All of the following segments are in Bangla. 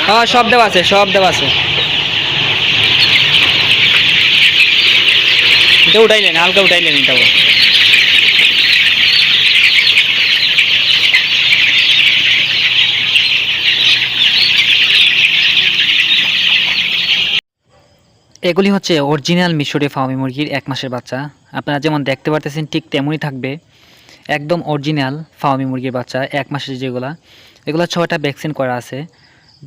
হ্যাঁ সব দেওয়া আছে, সব দেওয়া আছে। এটা উঠাইলেন, হালকা উঠাইলেন এটাও। এগুলি হচ্ছে অরিজিনাল মিশরে ফার্মি মুরগির 1 মাসের বাচ্চা। আপনারা যেমন দেখতে পারতেছেন ঠিক তেমনই থাকবে, একদম অরিজিনাল ফার্মি মুরগির বাচ্চা 1 মাসের যেগুলা। এগুলো 6টা ভ্যাকসিন করা আছে।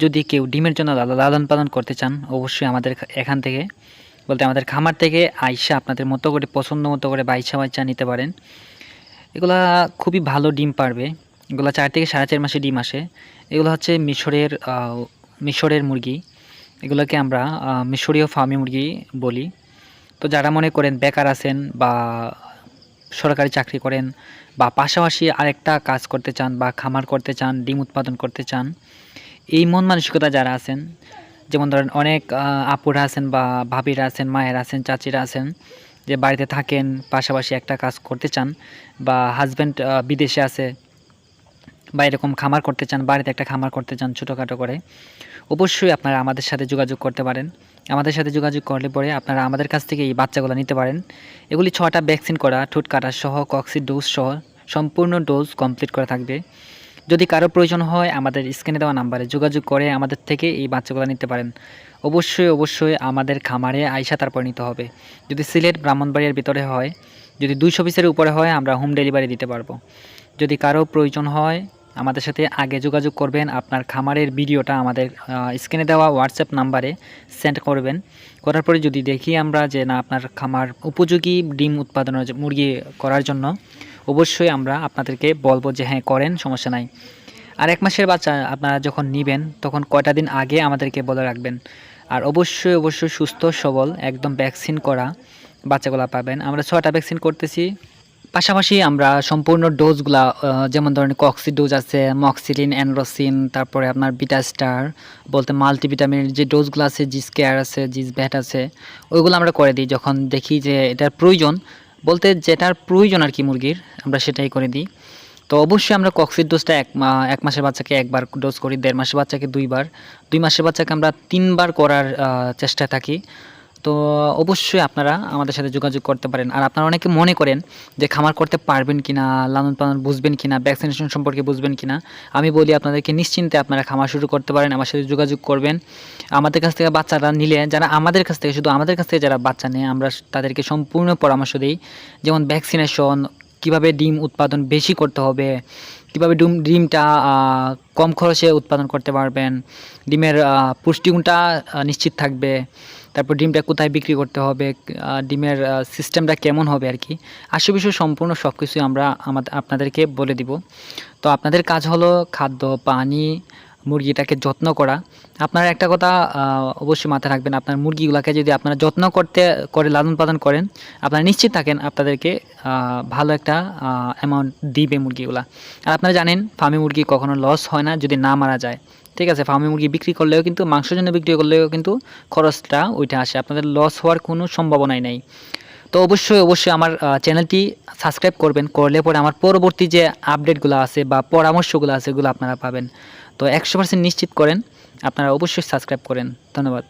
যদি কেউ ডিমের জন্য লালন পালন করতে চান, অবশ্যই আমাদের এখান থেকে, বলতে আমাদের খামার থেকে আইসা আপনাদের মতো করে পছন্দ মতো করে বাইচা নিতে পারেন। এগুলা খুবই ভালো ডিম পারবে। এগুলো 4 থেকে 4.5 মাসে ডিম আসে। এগুলো হচ্ছে মিশরের মুরগি। এগুলোকে আমরা মিশরীয় ফার্মি মুরগি বলি। তো যারা মনে করেন বেকার আছেন বা সরকারি চাকরি করেন বা পাশাপাশি আরেকটা কাজ করতে চান বা খামার করতে চান, ডিম উৎপাদন করতে চান, এই মন মানসিকতা যারা আছেন, যেমন ধরেন অনেক আপুরা আছেন বা ভাবিরা আছেন, মায়েরা আছেন, চাচিরা আছেন, যে বাড়িতে থাকেন পাশাপাশি একটা কাজ করতে চান, বা হাজব্যান্ড বিদেশে আছে বা এরকম খামার করতে চান, বাড়িতে একটা খামার করতে চান ছোটোখাটো করে, অবশ্যই আপনারা আমাদের সাথে যোগাযোগ করতে পারেন। আমাদের সাথে যোগাযোগ করলে পরে আপনারা আমাদের কাছ থেকে এই বাচ্চাগুলো নিতে পারেন। এগুলি 6টা ভ্যাকসিন করা, ঠোঁট কাটা সহ, কক্সি ডোজ সহ সম্পূর্ণ ডোজ কমপ্লিট করা থাকবে। যদি কারো প্রয়োজন হয় আমাদের স্ক্রিনে দেওয়া নাম্বারে যোগাযোগ করে আমাদের থেকে এই বাচ্চাগুলো নিতে পারেন। অবশ্যই আমাদের খামারে আইসা তারপর নিতে হবে। যদি সিলেট ব্রাহ্মণবাড়িয়ার ভিতরে হয়, যদি 200 পিসের উপরে হয়, আমরা হোম ডেলিভারি দিতে পারবো। যদি কারো প্রয়োজন হয় আমাদের সাথে আগে যোগাযোগ করবেন, আপনার খামারের ভিডিওটা আমাদের স্ক্রিনে দেওয়া হোয়াটসঅ্যাপ নাম্বারে সেন্ড করবেন। করার পরে যদি দেখি আমরা যে না আপনার খামার উপযোগী ডিম উৎপাদনের মুরগি করার জন্য, অবশ্যই আমরা আপনাদেরকে বলবো যে হ্যাঁ করেন, সমস্যা নাই। আর 1 মাসের বাচ্চা আপনারা যখন নেবেন তখন কয়টা দিন আগে আমাদেরকে বলে রাখবেন। আর অবশ্যই সুস্থ সবল একদম ভ্যাকসিন করা বাচ্চাগুলো পাবেন। আমরা 6টা ভ্যাকসিন করতেছি। পাশাপাশি আমরা সম্পূর্ণ ডোজগুলা যেমন ধরেন কক্সি ডোজ আছে, মক্সিলিন, অ্যানরোসিন, তারপরে আপনার বিটা স্টার বলতে মাল্টিভিটামিনের যে ডোজগুলো আছে, জিস কেয়ার আছে, জিস ভ্যাট আছে, ওইগুলো আমরা করে দিই যখন দেখি যে এটার প্রয়োজন, বলতে যেটার প্রয়োজন আর কি মুরগির, আমরা সেটাই করে দিই। তো অবশ্যই আমরা কক্সির ডোজটা 1 মাসের বাচ্চাকে 1 বার ডোজ করি, 1.5 মাসের বাচ্চাকে 2 বার, 2 মাসের বাচ্চাকে আমরা 3 বার করার চেষ্টায় থাকি। তো অবশ্যই আপনারা আমাদের সাথে যোগাযোগ করতে পারেন। আর আপনারা অনেকে মনে করেন যে খামার করতে পারবেন কিনা, লালন পালন বুঝবেন কিনা, ভ্যাকসিনেশন সম্পর্কে বুঝবেন কিনা, আমি বলি আপনাদেরকে নিশ্চিন্তে আপনারা খামার শুরু করতে পারেন। আমার সাথে যোগাযোগ করবেন। আমাদের কাছ থেকে বাচ্চারা নিলে, যারা আমাদের কাছ থেকে, শুধু আমাদের কাছ থেকে যারা বাচ্চা নেয়, আমরা তাদেরকে সম্পূর্ণ পরামর্শ দিই। যেমন ভ্যাকসিনেশন, কিভাবে ডিম উৎপাদন বেশি করতে হবে, কীভাবে ডিমটা কম খরচে উৎপাদন করতে পারবেন, ডিমের পুষ্টিগুণটা নিশ্চিত থাকবে, তারপর ডিমটা কোথায় বিক্রি করতে হবে, ডিমের সিস্টেমটা কেমন হবে আর কি, আশেপাশে সম্পূর্ণ সব কিছুই আমরা আপনাদেরকে বলে দিব। তো আপনাদের কাজ হলো খাদ্য, পানি, মুরগিটাকে যত্ন করা। আপনারা একটা কথা অবশ্যই মাথায় রাখবেন, আপনার মুরগিগুলোকে যদি আপনারা যত্ন করে লালন পালন করেন, আপনারা নিশ্চিত থাকেন আপনাদেরকে ভালো একটা অ্যামাউন্ট দিবে মুরগিগুলা। আর আপনারা জানেন ফার্মি মুরগি কখনো লস হয় না যদি না মারা যায়। ঠিক আছে, ফার্মি মুরগি বিক্রি করলেও কিন্তু, মাংসের জন্য বিক্রি করলেও কিন্তু খরচটা ওইটা আসে, আপনাদের লস হওয়ার কোনো সম্ভাবনাই নেই। তো অবশ্যই আমার চ্যানেলটি সাবস্ক্রাইব করবেন, করলে পরে আমার পরবর্তী যে আপডেটগুলো আছে বা পরামর্শগুলো আছে, এগুলো আপনারা পাবেন। তো 100% নিশ্চিত করেন, আপনারা অবশ্যই সাবস্ক্রাইব করেন। ধন্যবাদ।